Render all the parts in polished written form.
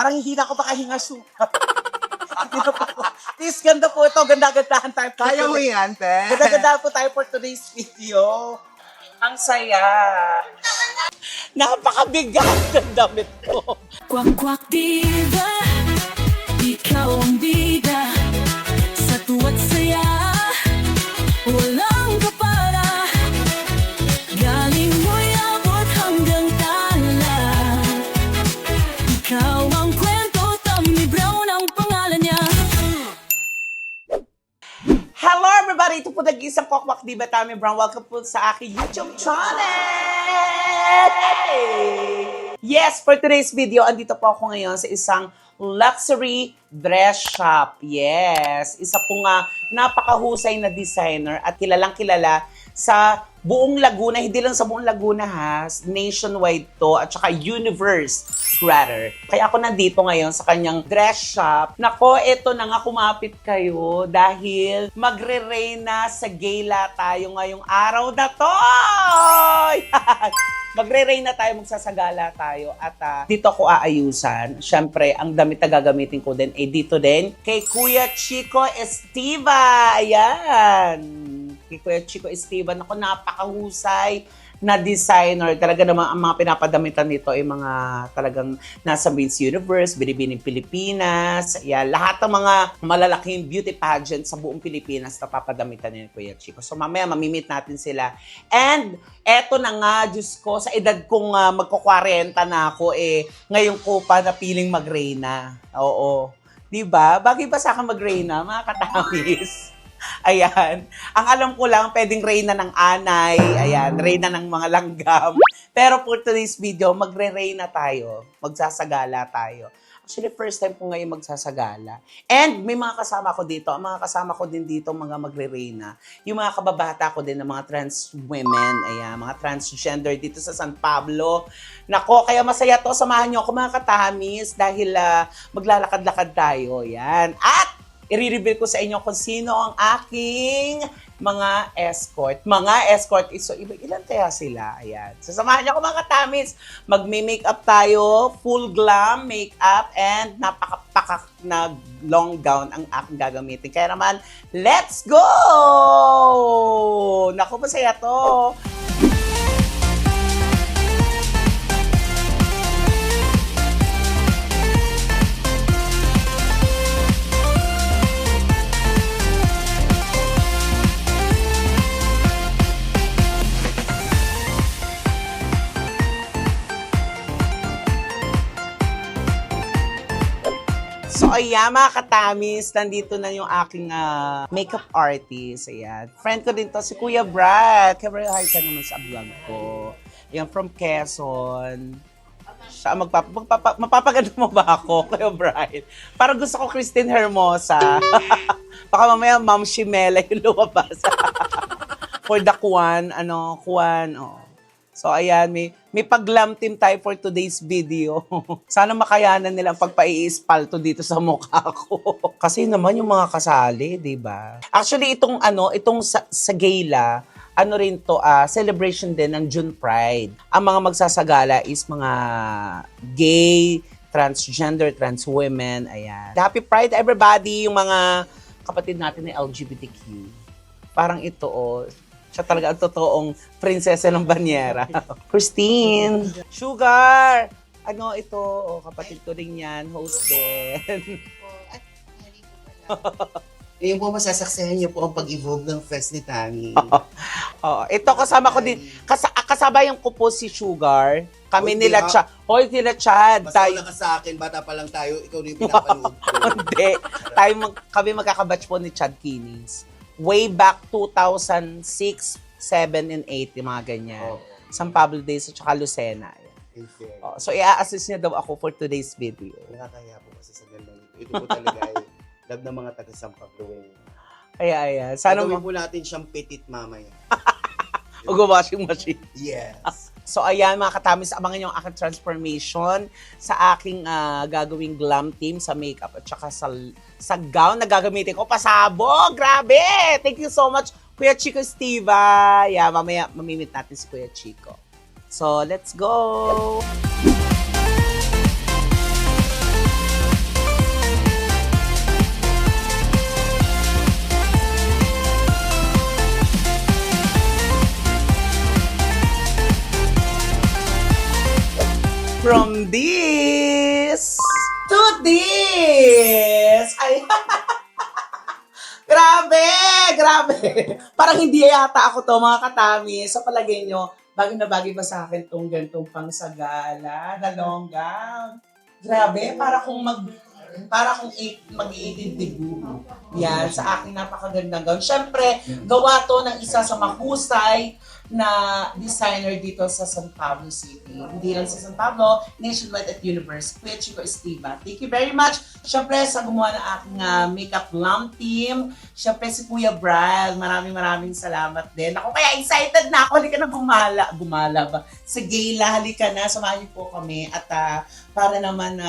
Parang hindi na ako makahinga sukat. Please, ganda po ito. Ganda-gandahan tayo. Kaya mo yan, te. Ganda-gandahan po tayo for today's video. Ang saya. Napakabigat ng damit ko. Kwak-kwak diva, ikaw ang bida. Sa tuwa't saya, walang kapara. Galing mo'y abot hanggang tala. Ikaw ang kwento, Tommy Brown ang pangalan niya. Hello everybody! Ito po nag-iisang Kwakwak Diva, Tammy Brown. Welcome po sa aking YouTube channel! Yes, for today's video, andito po ako ngayon sa isang luxury dress shop. Yes, isa po nga napakahusay na designer at kilalang kilala sa buong Laguna. Hindi lang sa buong Laguna ha, nationwide to at saka universe rather. Kaya ako nandito ngayon sa kanyang dress shop. Nako, eto na nga, kumapit kayo dahil magre-reyna sa gala tayo ngayong araw na to! Magre-reyna tayo, magsasagala tayo at dito ako aayusan. Siyempre, ang damit na gagamitin ko din dito din kay Kuya Chico Estiva. Ayan! Kay Kuya Chico Estiva. Naku, napakahusay na designer. Talaga naman ang mga pinapadamitan nito ay mga talagang nasa Miss Universe, Binibining Pilipinas. Ayan, lahat ng mga malalaking beauty pageant sa buong Pilipinas na papadamitan ni Kuya Chico. So mamaya mamimit natin sila. And eto na nga, Diyos ko, sa edad kong magko-40 na ako, ngayon ko pa napiling mag-reyna. Oo. Diba? Bagay ba sa akin mag-reyna, mga katamis? Ayan. Ang alam ko lang, pwedeng reyna ng anay. Ayan, reyna ng mga langgam. Pero for today's video, magre-reyna tayo. Magsasagala tayo. Actually, first time ko ngayon magsasagala. And may mga kasama ko dito. Ang mga kasama ko din dito, mga magre-reyna. Yung mga kababata ko din ng mga trans women. Ayan, mga transgender dito sa San Pablo. Nako, kaya masaya to. Samahan nyo ako mga katamis dahil maglalakad-lakad tayo. Ayan. At i-reveal ko sa inyo kung sino ang aking mga escort. Mga escort, so ilan kaya sila? Ayan. Sasamahan niyo ako mga katamis. Magme-makeup tayo, full glam makeup, and napakapakak na long gown ang aking gagamitin. Kaya naman, let's go! Naku, masaya to. So, ayan, mga katamis, nandito na yung aking makeup artist. Ayan. Friend ko din to, si Kuya Brad. Kuya Brad, hi ka naman sa vlog ko. Ayan, from Quezon. Siya, mapapaganda mo ba ako, Kuya Brad? Parang gusto ko Christine Hermosa. Baka mamaya, Ma'am Shimela yung lumabas. For the Kuan, oh. So, ayan, may pag-glam team tayo for today's video. Sana makayanan nilang pagpa-i-espalto dito sa mukha ko. Kasi naman yung mga kasali, di ba? Actually, itong sa gala, rin to, celebration din ng June Pride. Ang mga magsasagala is mga gay, transgender, trans women, ayan. Happy Pride, everybody! Yung mga kapatid natin na LGBTQ. Parang ito, siya talaga ang totoong prinsesa ng banyera. Christine! Sugar! Ito? Kapatid ko rin yan. Host din. Yung po masasaksihan niyo po ang pag-evolve ng fest ni Tammy. Ito kasama ko din. Kasama yung ko po si Sugar. Kami Hoy, nila Chad. Hoy, nila Chad. Basta wala ka sa akin, bata pa lang tayo, ikaw rin yung pinapanood ko. Hindi. Kami magkakabatch po ni Chad Kinis. Way back 2006, 7, and 8, yung mga ganyan. San Pablo Days at saka Lucena. So, i-assist niya daw ako for today's video. Nakakaya po kasi sa ganda nito. Ito po talaga ay love ng mga taga San Pablo. Kaya, ayan. Sana gawin po natin siyang petit mamaya. Mag-washing machine. Yes. So, ayan mga katamis, abangan niyo ang aking transformation sa aking gagawing glam team sa makeup at saka sa gown na gagamitin ko. Pasabog! Grabe! Thank you so much, Kuya Chico Estiva. Yeah, mamaya mamimit natin si Kuya Chico. So, let's go! From this to this. Ay, grabe, grabe. Parang hindi yata ako to, mga katami. Sa palagay nyo, bagay na bagay ba sa akin tong gantong pangsagala na long gown? Grabe, para kung mag-18 debut. Yan, sa aking napakagandang gown. Siyempre, gawa to ng isa sa mahusay na designer dito sa San Pablo City. Hindi lang sa San Pablo, nationwide at universe. Kuya Chico Estiva. Thank you very much. Siyempre, sa gumawa ng aking makeup glam team. Siyempre, si Kuya Brad. Maraming salamat din. Ako kaya excited na ako. Halika na gumala ba? Sa gala, halika na. Samahan niyo po kami. At para naman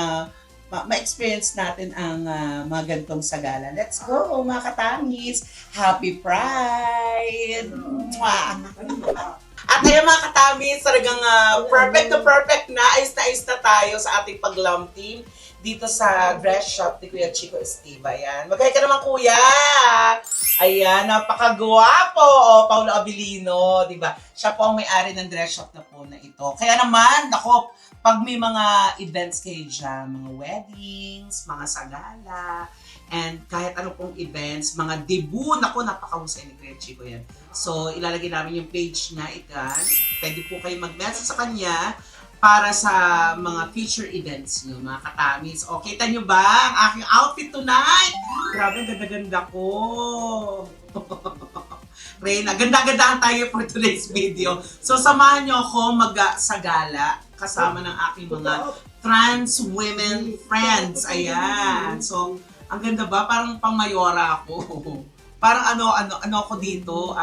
ma-experience natin ang mga gantong sagala. Let's go, mga katamis! Happy Pride! Mwah! At ayun, mga katamis, talagang perfect na ayos na tayo sa ating pag-glam team dito sa dress shop ni Kuya Chico Estiva. Ayan. Magkaya ka naman, Kuya! Ayan, napakagwapo! O, Paulo Abilino, di ba? Siya po ang may-ari ng dress shop na po na ito. Kaya naman, ako, pag may mga events kayo dyan, mga weddings, mga sagala, and kahit ano pong events, mga debut, naku, napakahusay ni Kuya Chico yan. So, ilalagay namin yung page niya, ikan. Pwede po kayo mag-message sa kanya para sa mga future events nyo, mga katamis. O, kita nyo ba ang aking outfit tonight? Grabe, ganda-ganda ko. Reyna, ganda-gandaan tayo for today's video. So, samahan nyo ako mag-sagala kasama ng aking mga trans women friends. Ayan. So, ang ganda ba? Parang pang-mayora ako. Parang ano ako dito,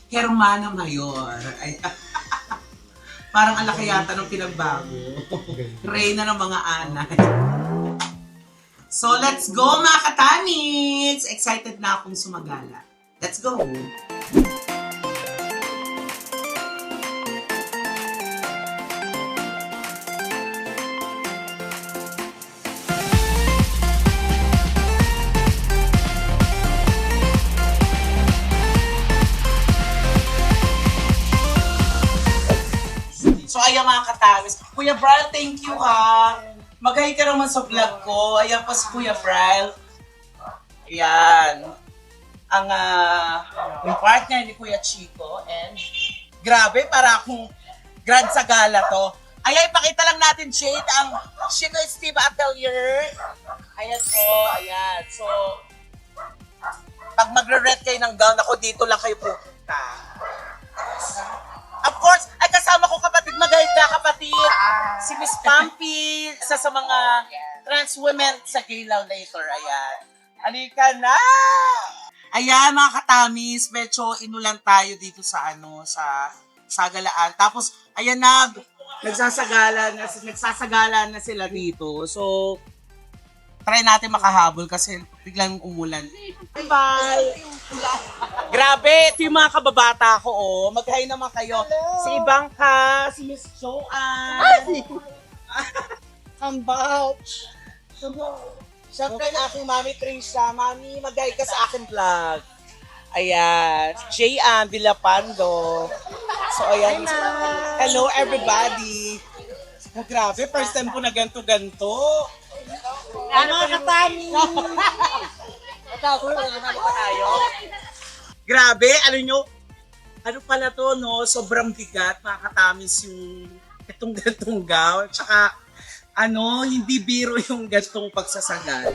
Hermana Mayor. Ayan. Parang alaki yata ng pinagbago. Reyna ng mga anay. So, let's go, mga katamis! Excited na akong sumagala. Let's go! So, ayan, mga katamis. Kuya Brian, thank you, ha. Mag-hi ka naman sa vlog ko. Ayan pa si Kuya Brian. Ayan. Yung partner ni Kuya Chico. And grabe, para akong grad sa gala to. Ayan, ipakita lang natin, Jade, ang Chico Estiva Atelier. Ayan po, ayan. So, pag magre-rent kayo ng gown, ako dito lang kayo pupunta. Of course, ay kasama ko kapatid, mag-hi ka kapatid. Si Miss Pampy, isa sa mga trans women sa Galaw later. Ayan. Halika na! Ayan, mga katamis, medyo inulan tayo dito sa sa sagalaan. Tapos, ayan na, nagsasagala na sila dito. So, try natin makahabol kasi biglang umulan. Bye! Grabe, ito yung mga kababata ko, oh. Mag-hi naman kayo. Hello. Si Ibangka, si Miss Joanne. Hambouch. Siyempre, aking Mami Trisha. Mami, mag-hi ka sa aking vlog. Ayan. J.Ann Villapando. So, ayan. Hello, everybody. Grabe, first time ko na ganto-ganto. Ano katami? Grabe, ano pala to, no? Sobrang bigat, makakatamis yung itong gantong gown. Tsaka, hindi biro yung gantong pagsasagal.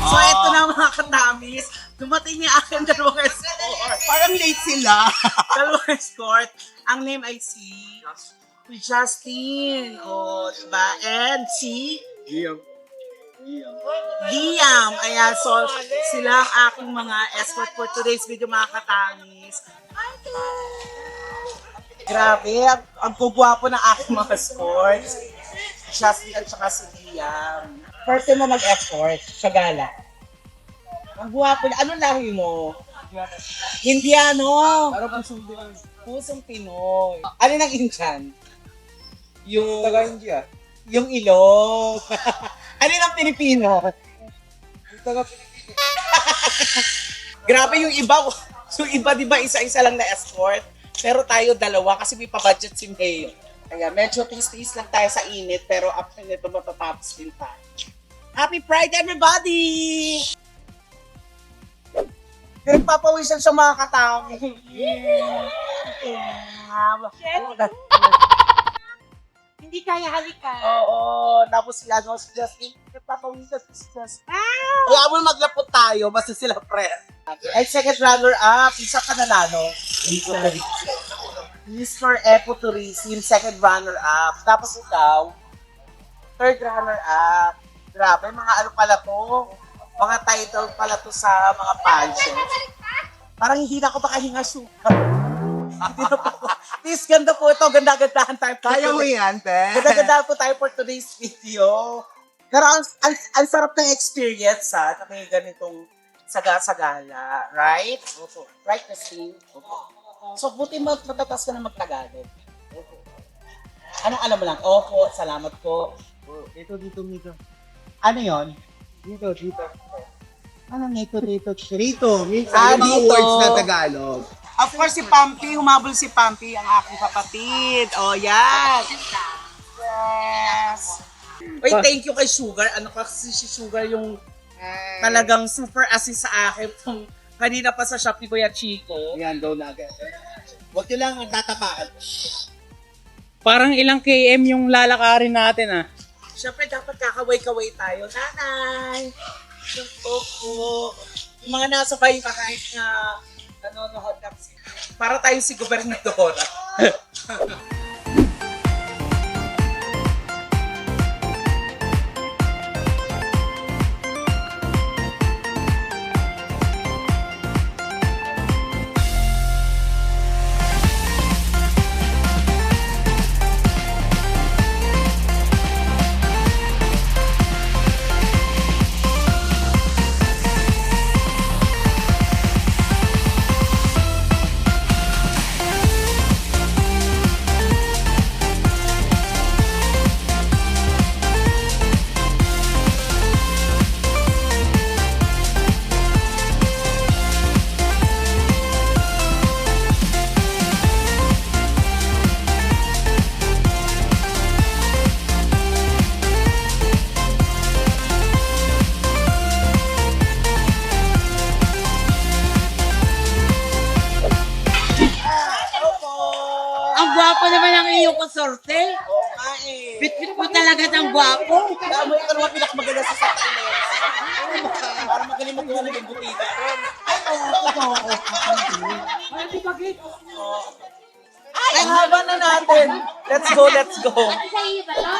So, ito na mga katamis. Dumating yung aking dalawang escort. Parang late sila. Dalawang escort. Ang name ay si Justin. O, diba? And si Liam. Ayan, so sila ang aking mga escort for today's video, mga katamis. Grabe, ang gugwapo ng aking mga escorts. Justin at saka si Liam. First time mo mag-effort sa gala. Ang guwapo na. Anong lahi mo? Indiano. Para pusong Pinoy. Pusong Pinoy. Ano nang Indian? Yung... Taga India. Yung ilong. Ano nang Pilipino? Taga Grabe yung iba. Yung iba, di ba, isa-isa lang na escort? Pero tayo dalawa kasi may pa-budget si Mayo. Kaya medyo tiis-tiis lang tayo sa init, pero after nito matatapos din tayo. Happy Pride, everybody! Pinagpapawisan sa mga katao. Hindi kaya halikan. Oo, tapos si ano, si Justin, pinagpapawisan si Justin. Kaya mo maglapot tayo, basta sila pre. Ay, second runner-up, isa ka nanalo. Mr. Epo Tourism, second runner-up. Tapos ikaw, third runner-up. Grabe, mga ano pala to. Mga title pala to sa mga pageants. Parang hindi na ako makahinga suka. Hindi na po. Please, ganda po ito. Ganda-gandahan tayo. Kaya mo yan, te. Ganda-gandahan po tayo for today's video. Pero ang sarap ng experience ha, na may ganitong saga-sagala. Right? Right, Christine? So, buti matatas ka na magtagalog. Anong alam mo lang? Opo, salamat po. Dito. Ano yon? Dito. Ano nito? Rito. Minsan, Ah, yung mga dito. words na Tagalog. Of course, si Pampi, humabol si Pampi, ang aking kapatid. Oh, yan. Yes. Wait, thank you kay Sugar. Ano kasi si Sugar yung talagang super assist sa akin. Kanina pa sa shop ni Kuya Chico. Yan, daw na agad. Huwag nyo lang ang tatamaan. Parang ilang km yung lalakarin natin ah. Siyempre, dapat kakaway-kaway tayo. Nanay! Yung Coco. Yung mga nasa bahay kahit na nanonood na. Para tayo si Gobernadora. Ang gwapo naman ang iyong konsorte. Ay, Bit-bit mo talaga ng gwapo. Kaya mo ikaw naman pinakamaganda sa sakit. Para magaling magkuhan ng butita. Ay, ang haba na natin. Let's go. Sa iyo ba to?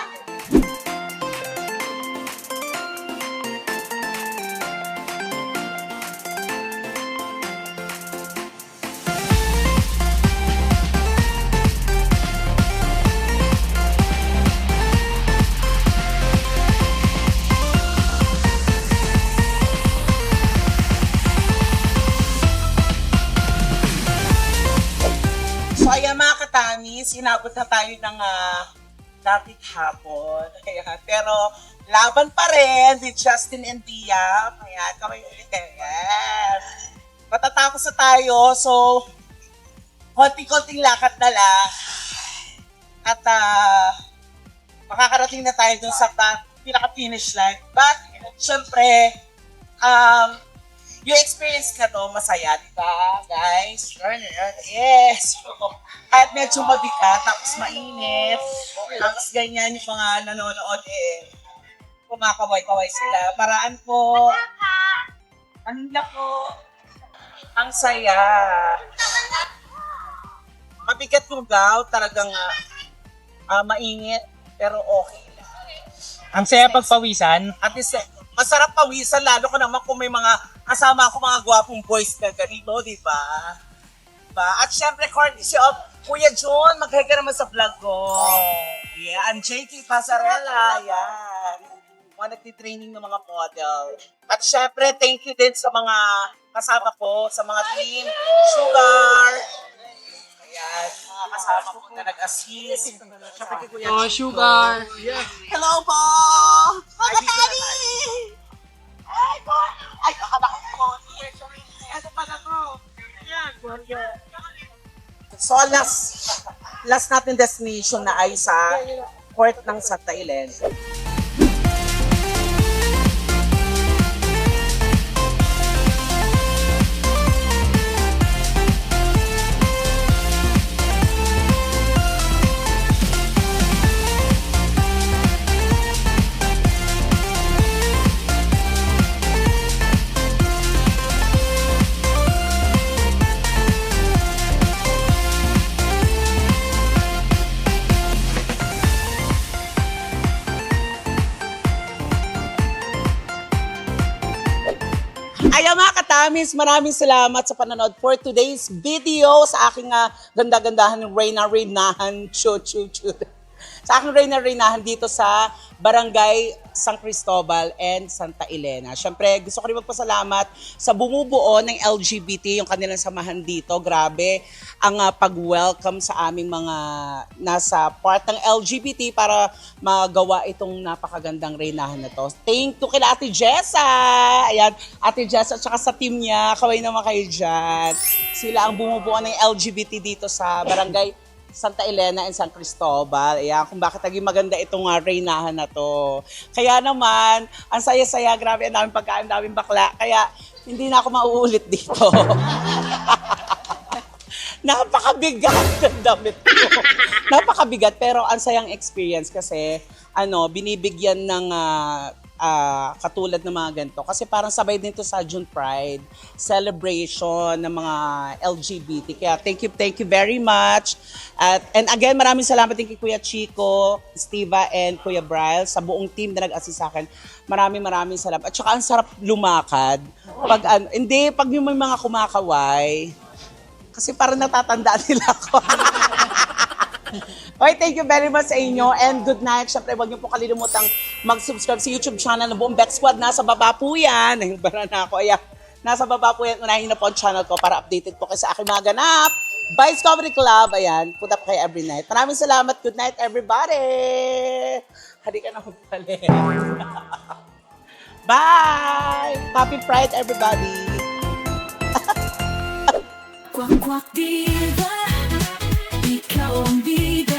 So ayan mga katamis, inabot na tayo ng dating hapon. Ayan. Pero laban pa rin with Justin and Tia. Ayan, kami ulit. Yes. Matatapos na tayo. So, konting-konting lakad na lang. At makakarating na tayo dun sa pinaka-finish line. But, syempre, yung experience na to, masaya, di ba, guys? Yes! At medyo mabigat, tapos mainit. Tapos ganyan yung mga nanonood kumakaway-kaway sila. Paraan po. Ang lako. Ang saya. Mabigat yung daw, talagang mainit, pero okay lang. Ang saya pagpawisan. At least, masarap pawisan, lalo ko naman kung may mga kasama ako mga gwapong boys na ganito, di ba? Diba? At syempre, courtesy of Kuya John, mag-hi ka naman sa vlog ko. Yeah, ang JK Pasarela. Yan. Mga nagtitraining ng mga model. At syempre, thank you din sa mga kasama ko, sa mga team. Sugar. Ayan, mga kasama ko na nag-assist. Syempre kay Kuya Oh, Chico. sugar. Hello po! Mga daddy! Ay, po! Ay, kakabaka ko. Ano pa na ko? Ayan, so, last natin destination na ay sa port ng Santa Elena. Ayan mga katamis, maraming salamat sa panonood for today's video sa aking ganda-gandahan ng Reyna-Reynahan sa aking Reyna-Reynahan dito sa Barangay San Cristobal and Santa Elena. Siyempre, gusto ko rin magpasalamat sa bumubuo ng LGBT, yung kanilang samahan dito. Grabe ang pag-welcome sa aming mga nasa part ng LGBT para magawa itong napakagandang Reynahan na to. Thank you kila Ate Jessa! Ayan, Ate Jessa at saka sa team niya. Kaway naman kayo dyan. Sila ang bumubuo ng LGBT dito sa Barangay Santa Elena and San Cristobal. Ayan, kung bakit naging maganda itong Reynahan na to. Kaya naman, ang saya-saya, grabe, ang daming pagkain, ang daming bakla. Kaya hindi na ako mauulit dito. Napakabigat ng damit ko. Napakabigat, pero ang sayang experience kasi binibigyan ng katulad ng mga ganito. Kasi parang sabay din to sa June Pride celebration ng mga LGBT. Kaya thank you very much. And again, maraming salamat din kay Kuya Chico, Stiva, and Kuya Bryle sa buong team na nag-assist sa akin. Maraming salamat. At saka ang sarap lumakad. Pag yung may mga kumakaway, kasi parang natatandaan nila ako. Okay, thank you very much sa inyo and good night. Siyempre, huwag niyo po kalilimutang mag-subscribe sa YouTube channel ng buong Beck Squad. Nasa baba po yan. Nahimbara na ako. Ayan. Nasa baba po yan. Unahin na po ang channel ko para updated po kayo sa aking mga ganap. Vice Comedy Club. Ayan. Put up kayo every night. Maraming salamat. Good night, everybody. Hadi ka na magpalit. Bye! Happy Pride, everybody. Kwak kwak diva, ikaw ang bida.